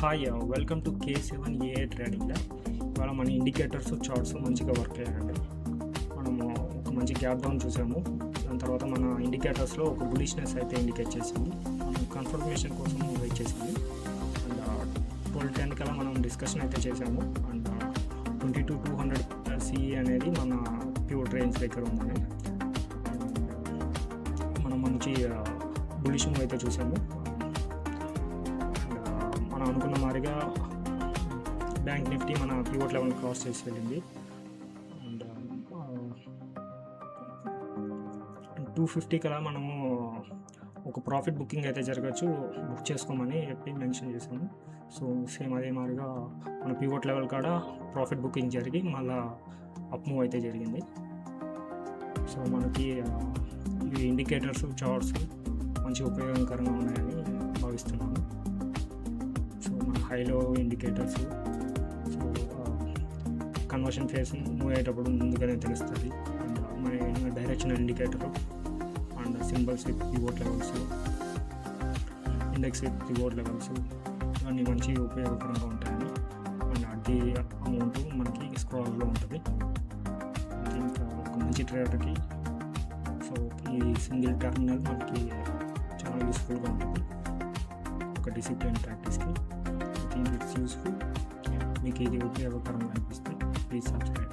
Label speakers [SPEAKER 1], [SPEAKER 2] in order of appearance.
[SPEAKER 1] Hi welcome to K7AA trading lab. ఇవాళ మన indicators charts మంచిగా వర్క్ అయ్యాయండి. మనము ఒక మంచి గ్యాప్ డౌన్ చూసాము. దాని తర్వాత మన ఇండికేటర్స్లో ఒక బులిష్నెస్ అయితే ఇండికేట్ చేసింది. మనం కన్ఫర్మేషన్ కోసం వెయిట్ చేసింది. అండ్ 12:10 కల్లా మనం డిస్కషన్ అయితే చేసాము. అండ్ 22,200 CE అనేది మన ప్యూర్ రేంజ్ దగ్గర ఉందని మనం మంచి బులిష్ మూవ్ అయితే చూసాము. మనం అనుకున్న మాదిరిగా బ్యాంక్ నిఫ్టీ మన పివోట్ లెవెల్ క్రాస్ చేసి వెళ్ళింది. అండ్ 250 కల్లా మనము ఒక ప్రాఫిట్ బుకింగ్ అయితే జరగచ్చు, బుక్ చేసుకోమని చెప్పి మెన్షన్ చేసాము. సో సేమ్ అదే మాదిరిగా మన పివోట్ లెవెల్ కాడ ప్రాఫిట్ బుకింగ్ జరిగి మళ్ళీ అప్ మూవ్ అయితే జరిగింది. సో మనకి ఈ ఇండికేటర్స్ చార్ట్స్ మంచి ఉపయోగకరంగా ఉన్నాయని భావిస్తున్నాను. సో మన హైలో indicators so conversion face move అయ్యేటప్పుడు ముందుగానే తెలుస్తుంది. అండ్ మన directional indicator and symbols with pivot levels, index with pivot levels ఇవన్నీ మంచి ఉపయోగకరంగా ఉంటాయని. అండ్ అడ్డీ అమౌంట్ మనకి స్క్రాల్లో ఉంటుంది. ఇంకా ఒక మంచి ట్రేడర్కి సో ఈ సింగిల్ టర్మినల్ మనకి చాలా యూస్ఫుల్గా ఉంటుంది ఒక డిసిప్లిన్ ప్రాక్టీస్కి. I think it's useful. మీకు ఇది ఉపయోగకరంగా అనిపిస్తే ప్లీజ్ సబ్స్క్రైబ్.